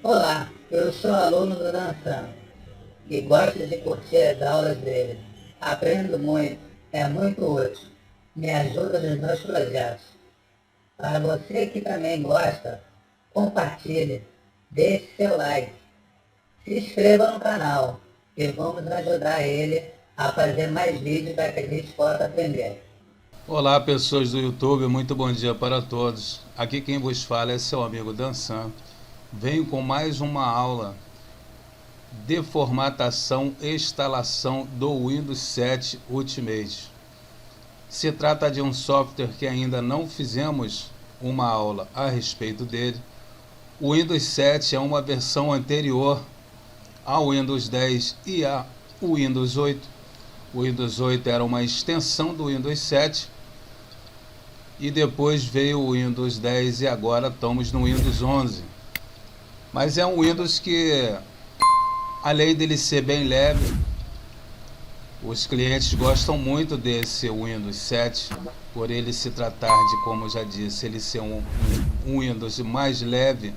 Olá, eu sou aluno do Dançando e gosto de curtir as aulas dele. Aprendo muito, é muito útil, me ajuda nos meus projetos. Para você que também gosta, compartilhe, deixe seu like, se inscreva no canal e vamos ajudar ele a fazer mais vídeos para que a gente possa aprender. Olá, pessoas do YouTube, muito bom dia para todos. Aqui quem vos fala é seu amigo Dançan. Venho com mais uma aula de formatação e instalação do Windows 7 Ultimate. Se trata de um software que ainda não fizemos uma aula a respeito dele. O Windows 7 é uma versão anterior ao Windows 10 e ao Windows 8. O Windows 8 era uma extensão do Windows 7 e depois veio o Windows 10 e agora estamos no Windows 11. Mas é um Windows que, além dele ser bem leve, os clientes gostam muito desse Windows 7, por ele se tratar de, como já disse, ele ser um Windows mais leve.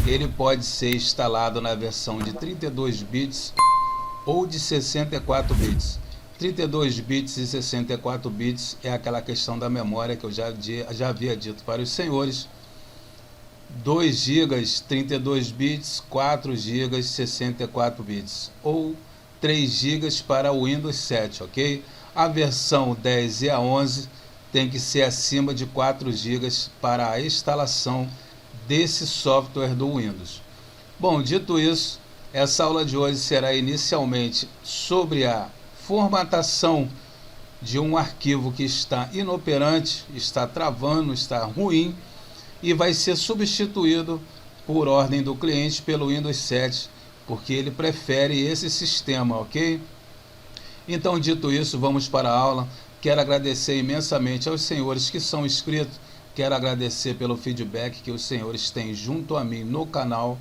Ele pode ser instalado na versão de 32 bits ou de 64 bits. 32 bits e 64 bits é aquela questão da memória que eu já havia dito para os senhores. 2 GB 32 bits, 4 GB 64 bits ou 3 GB para o Windows 7, ok? A versão 10 e a 11 tem que ser acima de 4 GB para a instalação desse software do Windows. Bom, dito isso, essa aula de hoje será inicialmente sobre a formatação de um arquivo que está inoperante, está travando, está ruim e vai ser substituído por ordem do cliente pelo Windows 7, porque ele prefere esse sistema, ok? Então, dito isso, vamos para a aula. Quero agradecer imensamente aos senhores que são inscritos, quero agradecer pelo feedback que os senhores têm junto a mim no canal.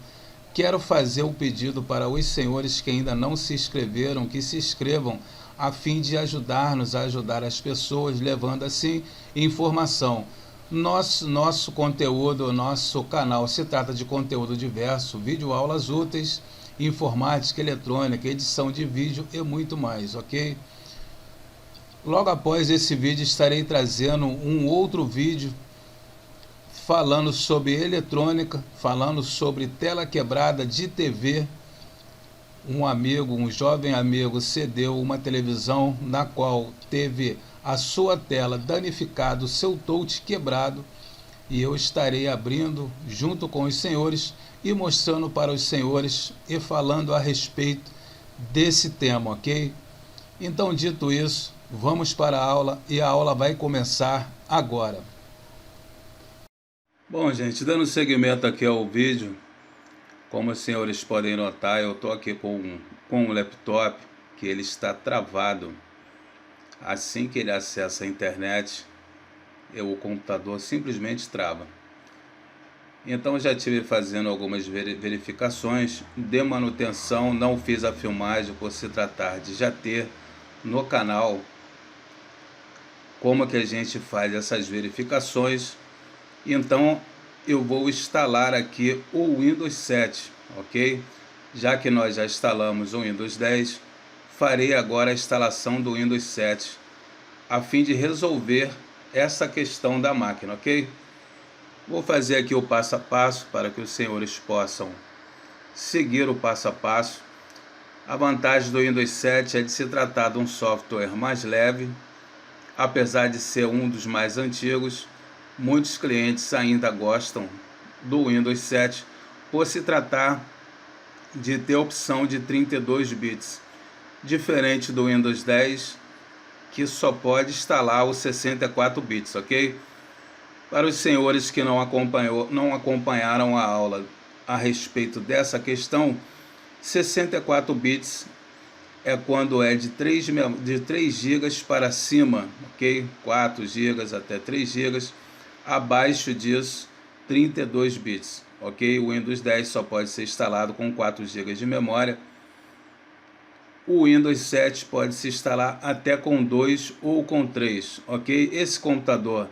Quero fazer o pedido para os senhores que ainda não se inscreveram, que se inscrevam, a fim de ajudarmos a ajudar as pessoas, levando assim informação. Nosso conteúdo, nosso canal se trata de conteúdo diverso, videoaulas úteis, informática, eletrônica, edição de vídeo e muito mais, ok? Logo após esse vídeo estarei trazendo um outro vídeo falando sobre eletrônica, falando sobre tela quebrada de TV. Um jovem amigo cedeu uma televisão na qual teve a sua tela danificada, o seu touch quebrado, e eu estarei abrindo junto com os senhores e mostrando para os senhores e falando a respeito desse tema, ok? Então, dito isso, vamos para a aula e a aula vai começar agora. Bom, gente, dando seguimento aqui ao vídeo, como os senhores podem notar, eu estou aqui com um laptop que ele está travado. Assim que ele acessa a internet, o computador simplesmente trava. Então já estive fazendo algumas verificações de manutenção, não fiz a filmagem por se tratar de já ter no canal como que a gente faz essas verificações. Então eu vou instalar aqui o Windows 7, ok? Já que nós já instalamos o Windows 10, farei agora a instalação do Windows 7, a fim de resolver essa questão da máquina, ok? Vou fazer aqui o passo a passo para que os senhores possam seguir o passo a passo. A vantagem do Windows 7 é de se tratar de um software mais leve, apesar de ser um dos mais antigos. Muitos clientes ainda gostam do Windows 7 por se tratar de ter opção de 32 bits, diferente do Windows 10, que só pode instalar os 64 bits, ok? Para os senhores que não acompanharam a aula a respeito dessa questão, 64 bits é quando é de 3 GB para cima, ok? 4 GB até 3 GB. Abaixo disso, 32 bits, ok? O Windows 10 só pode ser instalado com 4 GB de memória. O Windows 7 pode se instalar até com 2 ou com 3, ok? Esse computador,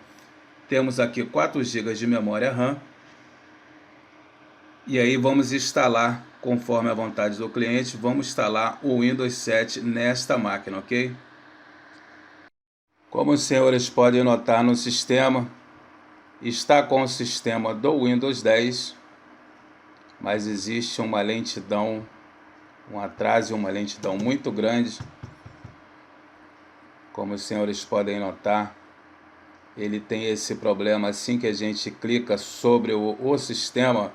temos aqui 4 GB de memória RAM. E aí vamos instalar, conforme a vontade do cliente, vamos instalar o Windows 7 nesta máquina, ok? Como os senhores podem notar no sistema, está com o sistema do Windows 10, mas existe uma lentidão, um atraso e uma lentidão muito grande. Como os senhores podem notar, ele tem esse problema assim que a gente clica sobre o sistema,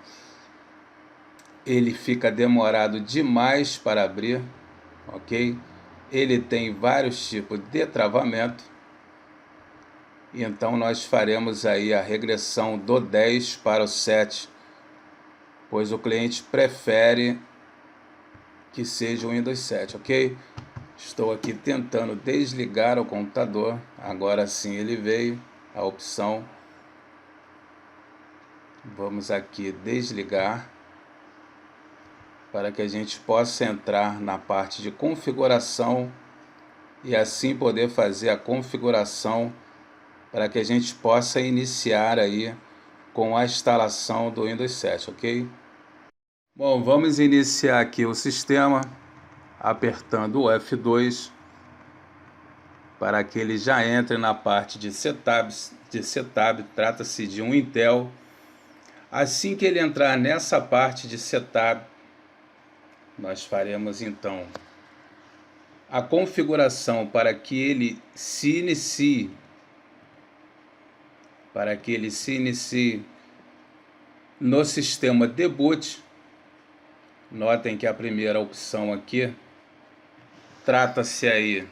ele fica demorado demais para abrir, ok? Ele tem vários tipos de travamento, então nós faremos aí a regressão do 10 para o 7, pois o cliente prefere que seja o Windows 7, ok? Estou aqui tentando desligar o computador, agora sim ele veio, a opção. Vamos aqui desligar, para que a gente possa entrar na parte de configuração e assim poder fazer a configuração para que a gente possa iniciar aí com a instalação do Windows 7, ok? Bom, vamos iniciar aqui o sistema apertando o F2 para que ele já entre na parte de setup, trata-se de um Intel. Assim que ele entrar nessa parte de setup, nós faremos então a configuração para que ele se inicie, no sistema deboot. Notem que a primeira opção aqui trata-se aí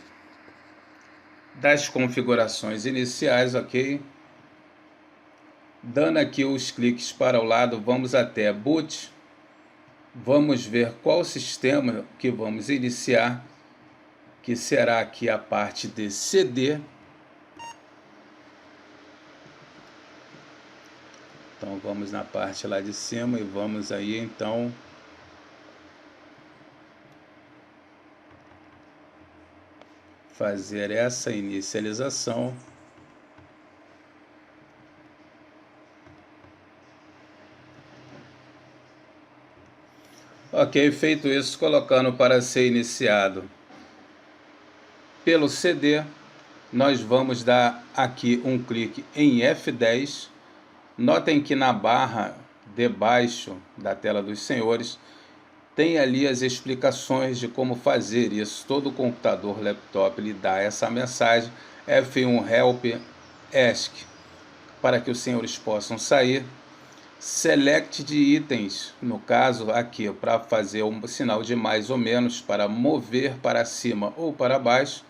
das configurações iniciais, ok? Dando aqui os cliques para o lado, vamos até boot. Vamos ver qual sistema que vamos iniciar, que será aqui a parte de CD. Então vamos na parte lá de cima e vamos aí então fazer essa inicialização. Ok, feito isso, colocando para ser iniciado pelo CD, nós vamos dar aqui um clique em F10. Notem que na barra debaixo da tela dos senhores tem ali as explicações de como fazer isso. Todo computador, laptop, lhe dá essa mensagem, F1 Help Ask, para que os senhores possam sair. Select de itens, no caso aqui, para fazer um sinal de mais ou menos, para mover para cima ou para baixo.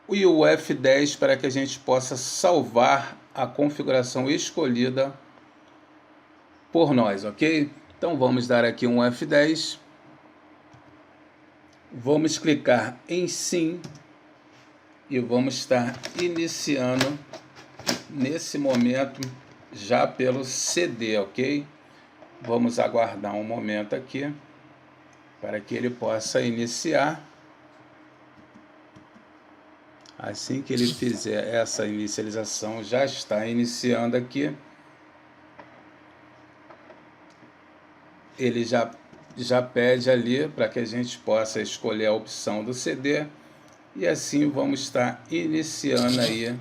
E o F10 para que a gente possa salvar a configuração escolhida por nós, ok? Então vamos dar aqui um F10, vamos clicar em sim e vamos estar iniciando nesse momento já pelo CD, ok? Vamos aguardar um momento aqui para que ele possa iniciar. Assim que ele fizer essa inicialização, já está iniciando aqui. Ele já pede ali para que a gente possa escolher a opção do CD. E assim vamos estar iniciando aí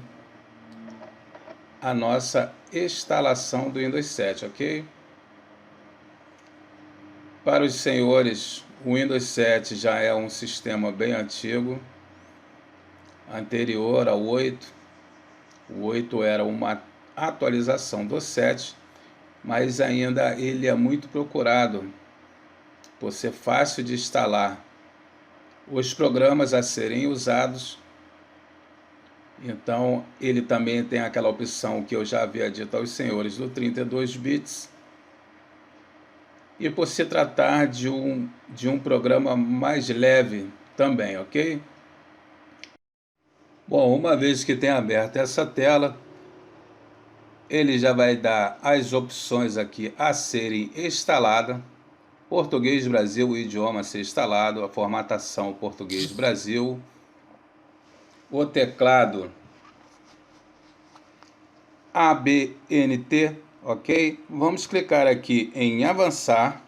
a nossa instalação do Windows 7, ok? Para os senhores, o Windows 7 já é um sistema bem antigo, anterior ao 8. O 8 era uma atualização do 7, mas ainda ele é muito procurado por ser fácil de instalar, os programas a serem usados. Então ele também tem aquela opção que eu já havia dito aos senhores do 32 bits. E por se tratar de um programa mais leve também, ok? Bom, uma vez que tem aberto essa tela, ele já vai dar as opções aqui a serem instaladas. Português Brasil, o idioma a ser instalado, a formatação Português Brasil, o teclado ABNT, ok? Vamos clicar aqui em avançar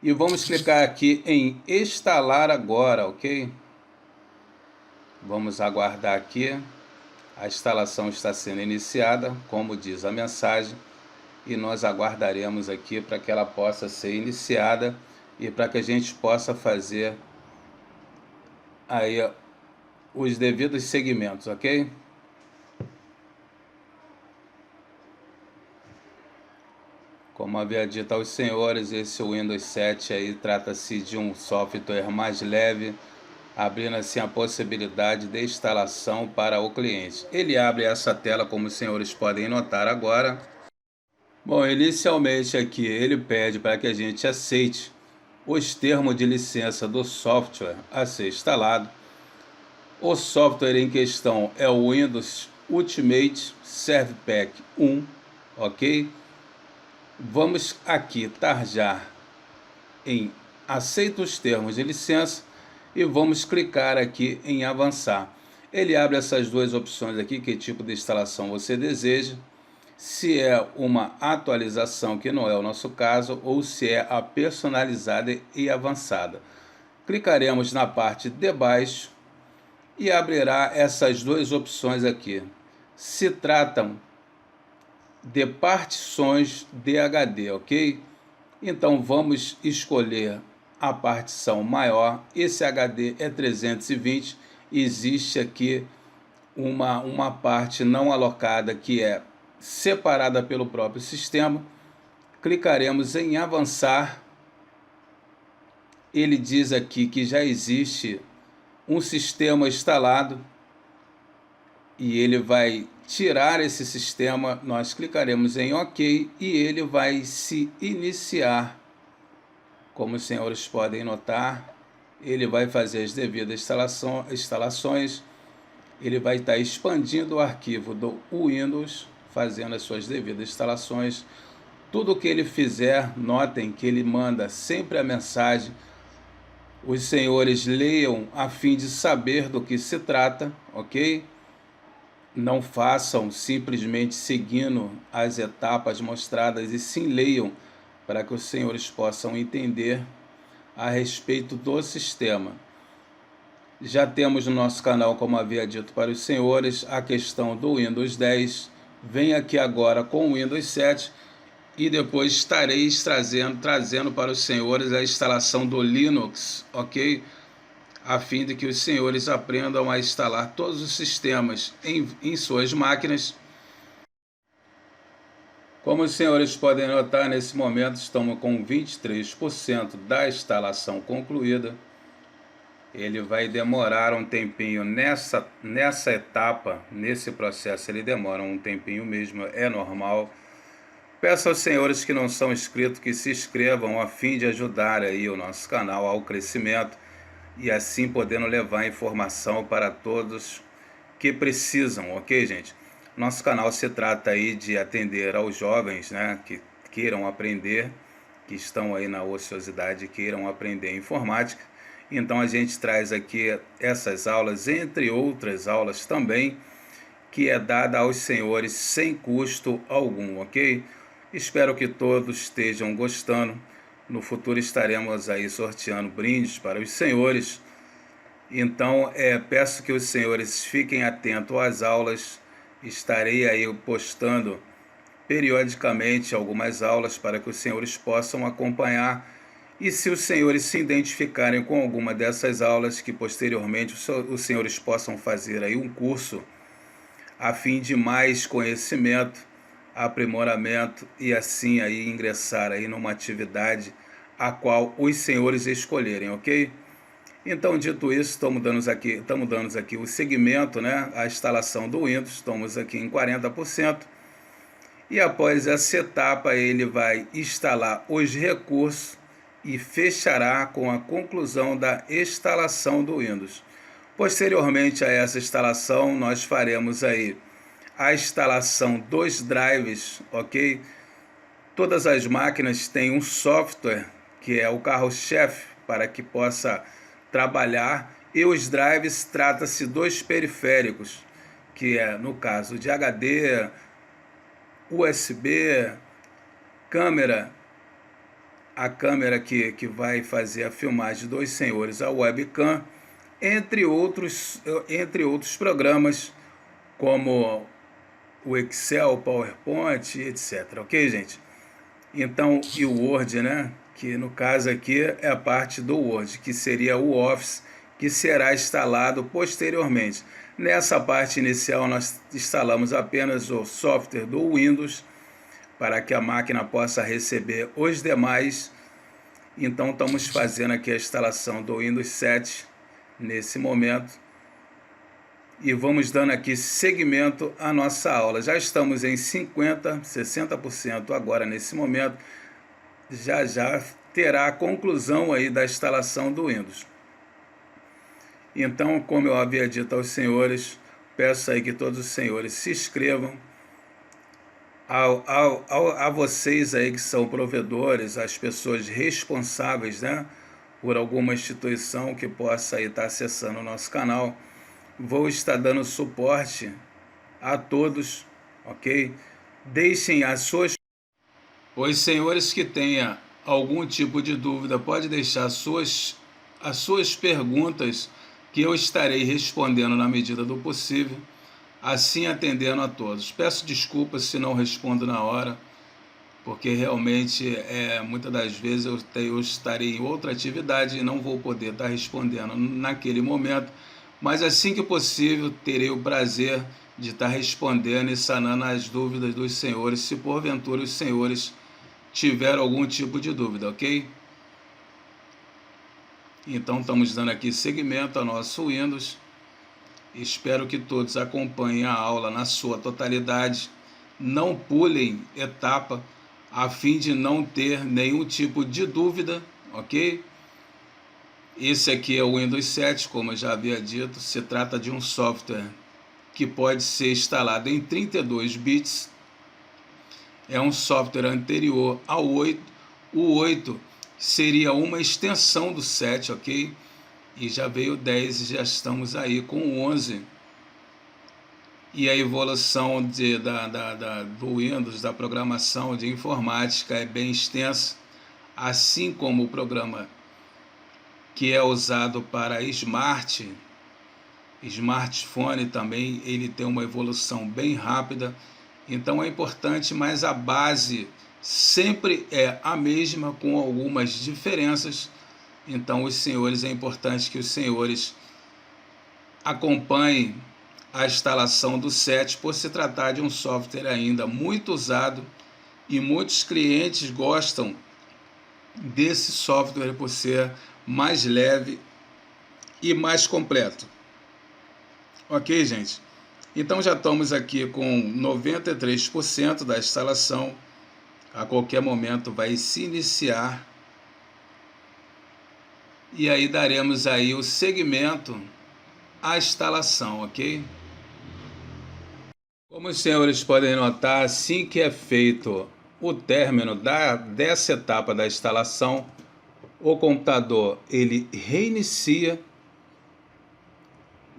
e vamos clicar aqui em instalar agora, ok? Vamos aguardar aqui. A instalação está sendo iniciada, como diz a mensagem, e nós aguardaremos aqui para que ela possa ser iniciada e para que a gente possa fazer aí os devidos segmentos, ok? Como havia dito aos senhores, esse Windows 7 aí trata-se de um software mais leve, abrindo assim a possibilidade de instalação para o cliente. Ele abre essa tela, como os senhores podem notar agora. Bom, inicialmente aqui ele pede para que a gente aceite os termos de licença do software a ser instalado. O software em questão é o Windows Ultimate Server Pack 1, ok? Vamos aqui tarjar em aceita os termos de licença e vamos clicar aqui em avançar. Ele abre essas duas opções aqui, que tipo de instalação você deseja, se é uma atualização, que não é o nosso caso, ou se é a personalizada e avançada. Clicaremos na parte de baixo e abrirá essas duas opções aqui. Se tratam de partições de HD, ok? Então vamos escolher a partição maior. Esse HD é 320. Existe aqui uma parte não alocada que é separada pelo próprio sistema. Clicaremos em avançar. Ele diz aqui que já existe um sistema instalado e ele vai tirar esse sistema. Nós clicaremos em OK e ele vai se iniciar. Como os senhores podem notar, ele vai fazer as devidas instalações. Ele vai estar expandindo o arquivo do Windows, fazendo as suas devidas instalações. Tudo que ele fizer, notem que ele manda sempre a mensagem. Os senhores leiam a fim de saber do que se trata, ok? Não façam simplesmente seguindo as etapas mostradas, e sim leiam para que os senhores possam entender a respeito do sistema. Já temos no nosso canal, como havia dito para os senhores, a questão do Windows 10. Vem aqui agora com o Windows 7 e depois estarei trazendo para os senhores a instalação do Linux, ok? A fim de que os senhores aprendam a instalar todos os sistemas em suas máquinas. Como os senhores podem notar, nesse momento estamos com 23% da instalação concluída. Ele vai demorar um tempinho nessa etapa, nesse processo ele demora um tempinho mesmo, é normal. Peço aos senhores que não são inscritos que se inscrevam a fim de ajudar aí o nosso canal ao crescimento e assim podendo levar informação para todos que precisam, ok, gente? Nosso canal se trata aí de atender aos jovens, né, que queiram aprender, que estão aí na ociosidade, queiram aprender informática. Então a gente traz aqui essas aulas, entre outras aulas também, que é dada aos senhores sem custo algum, ok? Espero que todos estejam gostando. No futuro estaremos aí sorteando brindes para os senhores. Então peço que os senhores fiquem atentos às aulas. Estarei aí postando periodicamente algumas aulas para que os senhores possam acompanhar. E se os senhores se identificarem com alguma dessas aulas, que posteriormente os senhores possam fazer aí um curso a fim de mais conhecimento, aprimoramento e assim aí ingressar aí numa atividade a qual os senhores escolherem, ok? Então, dito isso, estamos dando aqui o segmento, né? A instalação do Windows, estamos aqui em 40%. E após essa etapa, ele vai instalar os recursos e fechará com a conclusão da instalação do Windows. Posteriormente a essa instalação, nós faremos aí a instalação dos drives, ok? Todas as máquinas têm um software que é o carro-chefe para que possa trabalhar, e os drives trata-se dos periféricos que é no caso de HD, USB, câmera, a câmera que vai fazer a filmagem dos senhores, a webcam, entre outros programas como o Excel, PowerPoint, etc. Ok, gente? Então, e o Word, né? Que no caso aqui é a parte do Word, que seria o Office, que será instalado posteriormente. Nessa parte inicial, nós instalamos apenas o software do Windows, para que a máquina possa receber os demais. Então, estamos fazendo aqui a instalação do Windows 7 nesse momento. E vamos dando aqui seguimento à nossa aula. Já estamos em 50%, 60% agora nesse momento. Já terá a conclusão aí da instalação do Windows. Então, como eu havia dito aos senhores, peço aí que todos os senhores se inscrevam. A vocês aí que são provedores, as pessoas responsáveis, né, por alguma instituição que possa aí estar acessando o nosso canal, vou estar dando suporte a todos, ok? Deixem as suas... Os senhores que tenham algum tipo de dúvida, pode deixar as suas perguntas, que eu estarei respondendo na medida do possível, assim atendendo a todos. Peço desculpas se não respondo na hora, porque realmente muitas das vezes eu estarei em outra atividade e não vou poder estar respondendo naquele momento, mas assim que possível terei o prazer de estar respondendo e sanando as dúvidas dos senhores, se porventura os senhores tiveram algum tipo de dúvida, ok? Então estamos dando aqui seguimento ao nosso Windows. Espero que todos acompanhem a aula na sua totalidade, não pulem etapa, a fim de não ter nenhum tipo de dúvida, ok? Esse aqui é o Windows 7, como eu já havia dito, se trata de um software que pode ser instalado em 32 bits, é um software anterior ao 8, o 8 seria uma extensão do 7, ok? E já veio o 10 e já estamos aí com o 11. E a evolução do Windows, da programação de informática é bem extensa, assim como o programa que é usado para smartphone também, ele tem uma evolução bem rápida. Então é importante, mas a base sempre é a mesma, com algumas diferenças. Então os senhores, é importante que os senhores acompanhem a instalação do 7, por se tratar de um software ainda muito usado, e muitos clientes gostam desse software por ser mais leve e mais completo. Ok, gente? Então já estamos aqui com 93% da instalação. A qualquer momento vai se iniciar. E aí daremos aí o seguimento à instalação, ok? Como os senhores podem notar, assim que é feito o término dessa etapa da instalação, o computador ele reinicia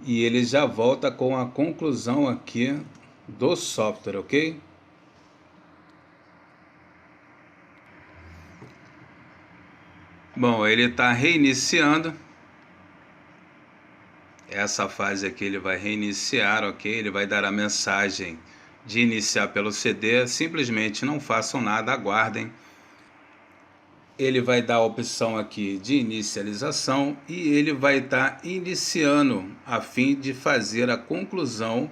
e ele já volta com a conclusão aqui do software, ok? Bom, ele está reiniciando. Essa fase aqui ele vai reiniciar, ok? Ele vai dar a mensagem de iniciar pelo CD. Simplesmente não façam nada, aguardem. Ele vai dar a opção aqui de inicialização e ele vai estar iniciando a fim de fazer a conclusão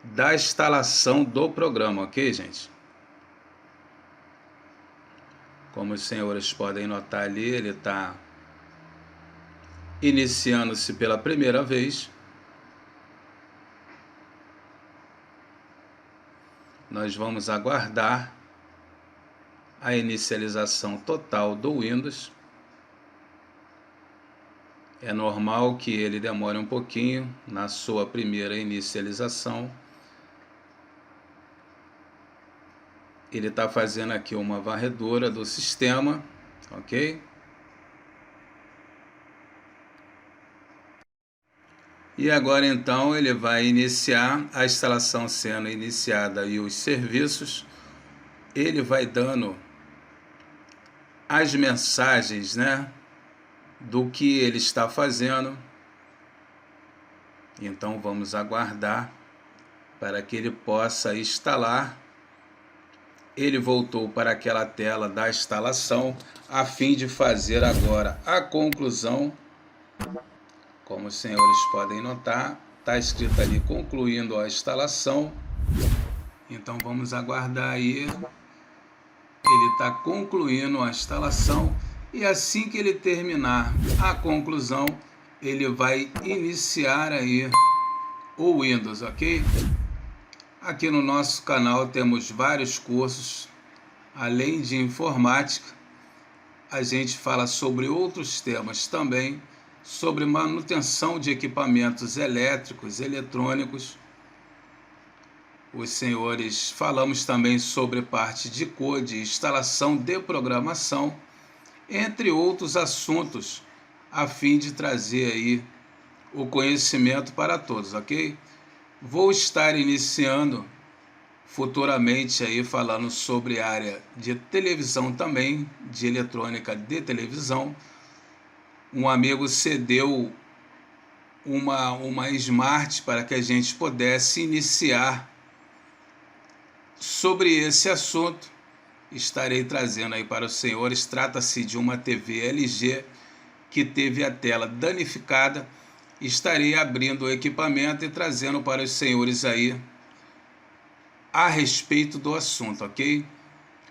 da instalação do programa, ok, gente? Como os senhores podem notar ali, ele está iniciando-se pela primeira vez. Nós vamos aguardar a inicialização total do Windows. É normal que ele demore um pouquinho na sua primeira inicialização. Ele está fazendo aqui uma varredura do sistema, ok? E agora então ele vai iniciar a instalação, sendo iniciada e os serviços, ele vai dando as mensagens, né, do que ele está fazendo. Então vamos aguardar para que ele possa instalar. Ele voltou para aquela tela da instalação a fim de fazer agora a conclusão. Como os senhores podem notar, está escrito ali concluindo a instalação. Então vamos aguardar aí. Ele está concluindo a instalação e assim que ele terminar a conclusão, ele vai iniciar aí o Windows, ok? Aqui no nosso canal temos vários cursos, além de informática, a gente fala sobre outros temas também, sobre manutenção de equipamentos elétricos, eletrônicos. Os senhores falamos também sobre parte de code, instalação de programação, entre outros assuntos, a fim de trazer aí o conhecimento para todos, ok? Vou estar iniciando futuramente aí falando sobre a área de televisão também, de eletrônica de televisão. Um amigo cedeu uma Smart para que a gente pudesse iniciar sobre esse assunto. Estarei trazendo aí para os senhores. Trata-se de uma TV LG que teve a tela danificada. Estarei abrindo o equipamento e trazendo para os senhores aí a respeito do assunto, ok?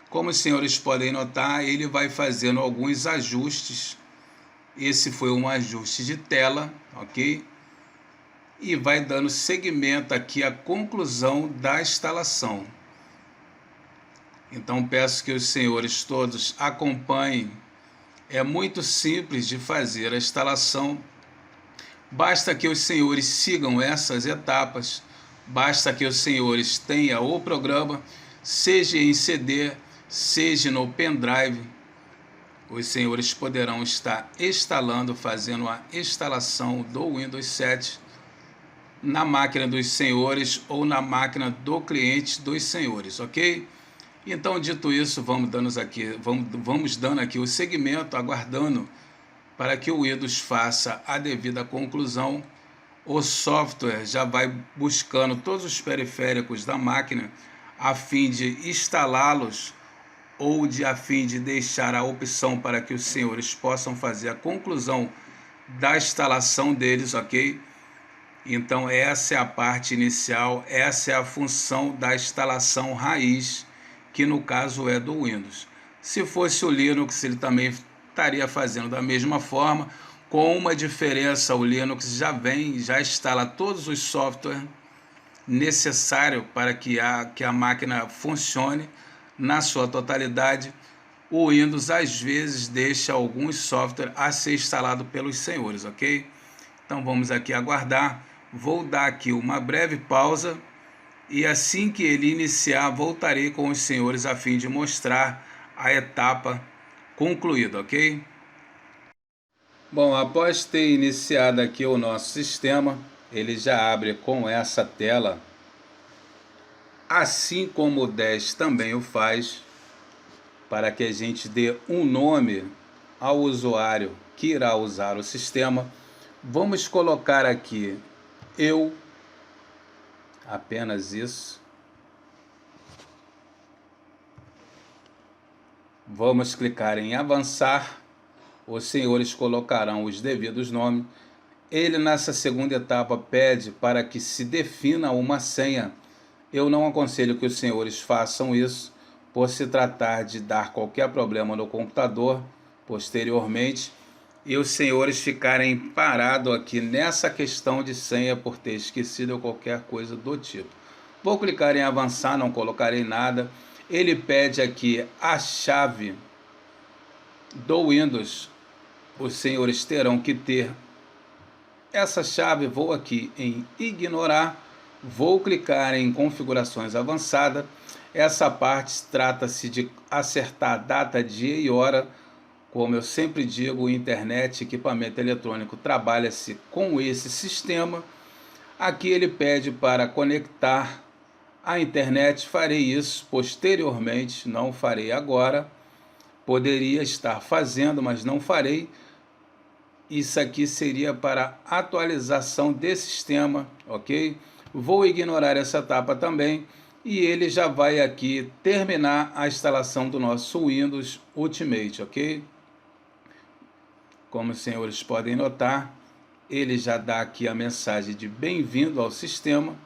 Como os senhores podem notar, ele vai fazendo alguns ajustes. Esse foi um ajuste de tela, ok? E vai dando seguimento aqui à conclusão da instalação. Então peço que os senhores todos acompanhem. É muito simples de fazer a instalação. Basta que os senhores sigam essas etapas. Basta que os senhores tenham o programa, seja em CD, seja no pendrive. Os senhores poderão estar instalando, fazendo a instalação do Windows 7 na máquina dos senhores ou na máquina do cliente dos senhores, ok? Então, dito isso, vamos dando aqui o segmento, aguardando para que o Windows faça a devida conclusão. O software já vai buscando todos os periféricos da máquina a fim de instalá-los ou a fim de deixar a opção para que os senhores possam fazer a conclusão da instalação deles, ok? Então essa é a parte inicial, essa é a função da instalação raiz, que no caso é do Windows. Se fosse o Linux, ele também estaria fazendo da mesma forma, com uma diferença: o Linux já instala todos os softwares necessários para que a máquina funcione na sua totalidade. O Windows às vezes deixa alguns softwares a ser instalado pelos senhores, ok? Então vamos aqui aguardar. Vou dar aqui uma breve pausa e assim que ele iniciar, voltarei com os senhores a fim de mostrar a etapa concluída, ok? Bom, após ter iniciado aqui o nosso sistema, ele já abre com essa tela, assim como o 10 também o faz, para que a gente dê um nome ao usuário que irá usar o sistema. Vamos colocar aqui eu, apenas isso. Vamos clicar em avançar. Os senhores colocarão os devidos nomes. Ele nessa segunda etapa pede para que se defina uma senha. Eu não aconselho que os senhores façam isso, por se tratar de dar qualquer problema no computador posteriormente e os senhores ficarem parados aqui nessa questão de senha por ter esquecido ou qualquer coisa do tipo. Vou clicar em avançar, não colocarei nada. Ele pede aqui a chave do Windows. Os senhores terão que ter essa chave. Vou aqui em ignorar, vou clicar em configurações avançadas. Essa parte trata-se de acertar data, dia e hora Como eu sempre digo, internet, equipamento eletrônico, trabalha-se com esse sistema. Aqui ele pede para conectar a internet. Farei isso posteriormente, não farei agora. Poderia estar fazendo, mas não farei. Isso aqui seria para atualização desse sistema, ok? Vou ignorar essa etapa também e ele já vai aqui terminar a instalação do nosso Windows Ultimate, ok? Como os senhores podem notar, ele já dá aqui a mensagem de bem-vindo ao sistema.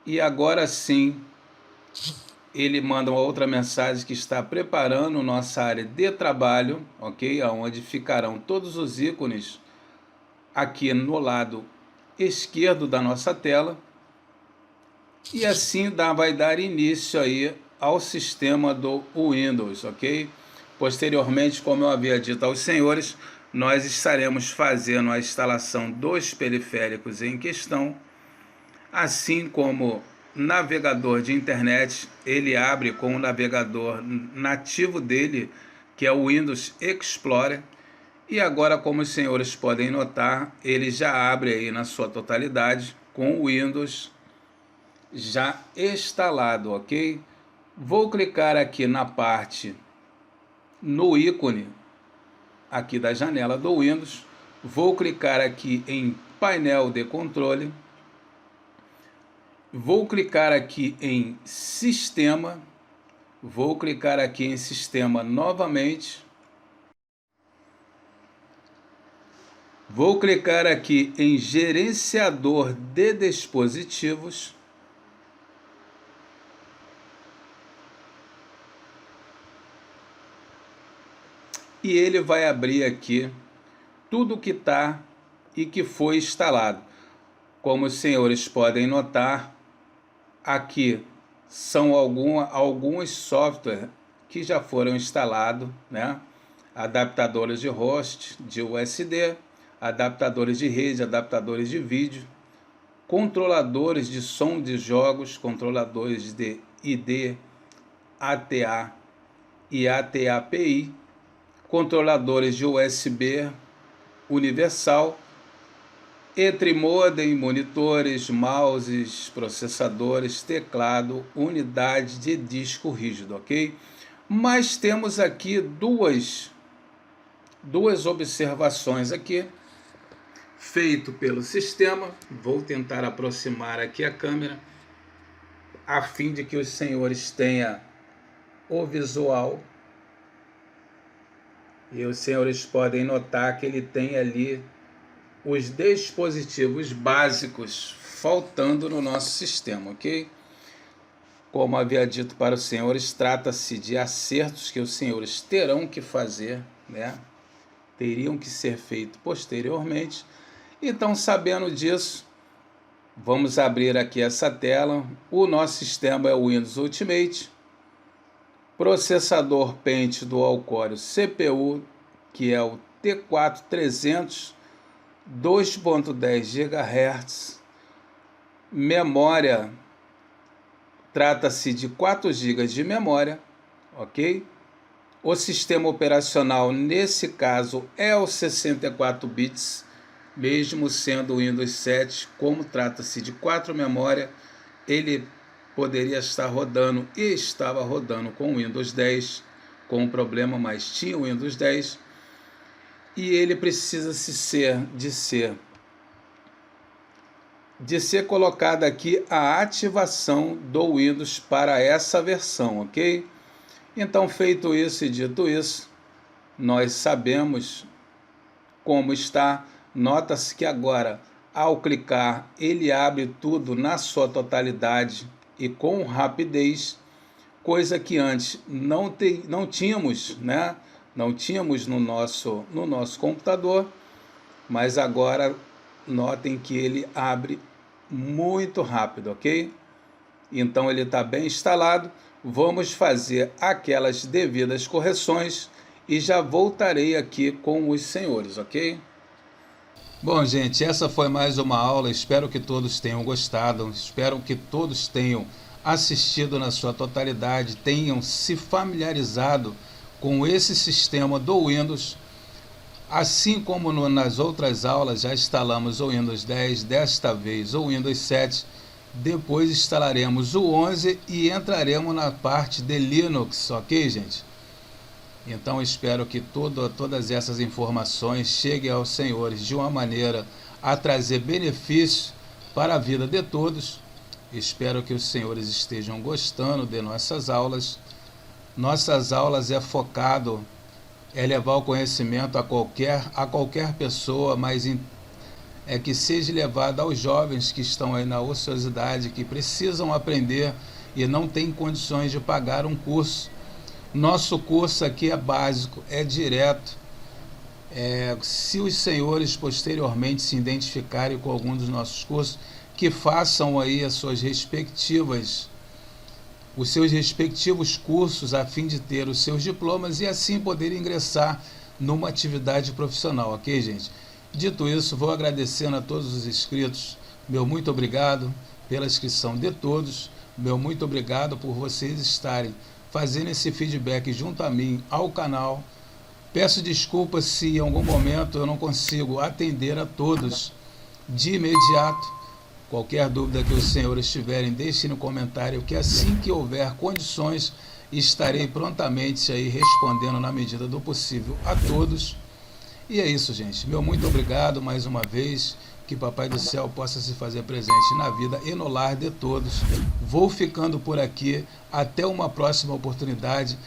E agora sim, ele manda uma outra mensagem que está preparando nossa área de trabalho, ok? Onde ficarão todos os ícones aqui no lado esquerdo da nossa tela. E assim vai dar início aí ao sistema do Windows, ok? Posteriormente, como eu havia dito aos senhores, nós estaremos fazendo a instalação dos periféricos em questão, assim como navegador de internet. Ele abre com o navegador nativo dele, que é o Windows Explorer. E agora, como os senhores podem notar, ele já abre aí na sua totalidade com o Windows já instalado, ok? Vou clicar aqui na parte, no ícone aqui da janela do Windows. Vou clicar aqui em painel de controle. Vou clicar aqui em sistema. Vou clicar aqui em sistema novamente. Vou clicar aqui em gerenciador de dispositivos. E ele vai abrir aqui tudo que está e que foi instalado. Como os senhores podem notar, aqui são alguns softwares que já foram instalados, né? Adaptadores de host, de USD, adaptadores de rede, adaptadores de vídeo, controladores de som de jogos, controladores de ID, ATA e AT-API, controladores de USB universal, entre modem, monitores, mouses, processadores, teclado, unidade de disco rígido, ok? Mas temos aqui duas observações aqui, feito pelo sistema. Vou tentar aproximar aqui a câmera, a fim de que os senhores tenham o visual. E os senhores podem notar que ele tem ali os dispositivos básicos faltando no nosso sistema, ok? Como havia dito para os senhores, trata-se de acertos que os senhores terão que fazer, né? Teriam que ser feitos posteriormente. Então, sabendo disso, vamos abrir aqui essa tela. O nosso sistema é o Windows Ultimate. Processador Pentium Dual Core CPU, que é o T4-300, 2.10 GHz. Memória, trata-se de 4 GB de memória, ok? O sistema operacional, nesse caso, é o 64 bits, mesmo sendo o Windows 7, como trata-se de 4 memória, ele poderia estar rodando e estava rodando com o Windows 10, com um problema, mas tinha o Windows 10. E ele precisa de ser colocada aqui a ativação do Windows para essa versão, ok? Então, feito isso e dito isso, nós sabemos como está. Nota-se que agora, ao clicar, ele abre tudo na sua totalidade e com rapidez, coisa que antes não tínhamos, né? Não tínhamos no nosso computador, mas agora notem que ele abre muito rápido, ok? Então ele está bem instalado. Vamos fazer aquelas devidas correções e já voltarei aqui com os senhores, ok? Bom, gente, essa foi mais uma aula. Espero que todos tenham gostado. Espero que todos tenham assistido na sua totalidade, tenham se familiarizado com esse sistema do Windows. Assim como nas outras aulas já instalamos o Windows 10, desta vez o Windows 7, depois instalaremos o 11 e entraremos na parte de Linux, ok, gente? Então espero que todas essas informações cheguem aos senhores de uma maneira a trazer benefício para a vida de todos. Espero que os senhores estejam gostando de nossas aulas. Nossas aulas é focado levar o conhecimento a qualquer pessoa, mas é que seja levado aos jovens que estão aí na ociosidade, que precisam aprender e não têm condições de pagar um curso. Nosso curso aqui é básico, é direto. Se os senhores posteriormente se identificarem com algum dos nossos cursos, que façam aí os seus respectivos cursos a fim de ter os seus diplomas e assim poder ingressar numa atividade profissional, ok, gente? Dito isso, vou agradecendo a todos os inscritos, meu muito obrigado pela inscrição de todos, meu muito obrigado por vocês estarem fazendo esse feedback junto a mim ao canal. Peço desculpas se em algum momento eu não consigo atender a todos de imediato. Qualquer dúvida que os senhores tiverem, deixem no comentário, que assim que houver condições, estarei prontamente aí respondendo na medida do possível a todos. E é isso, gente. Meu muito obrigado mais uma vez. Que Papai do Céu possa se fazer presente na vida e no lar de todos. Vou ficando por aqui. Até uma próxima oportunidade.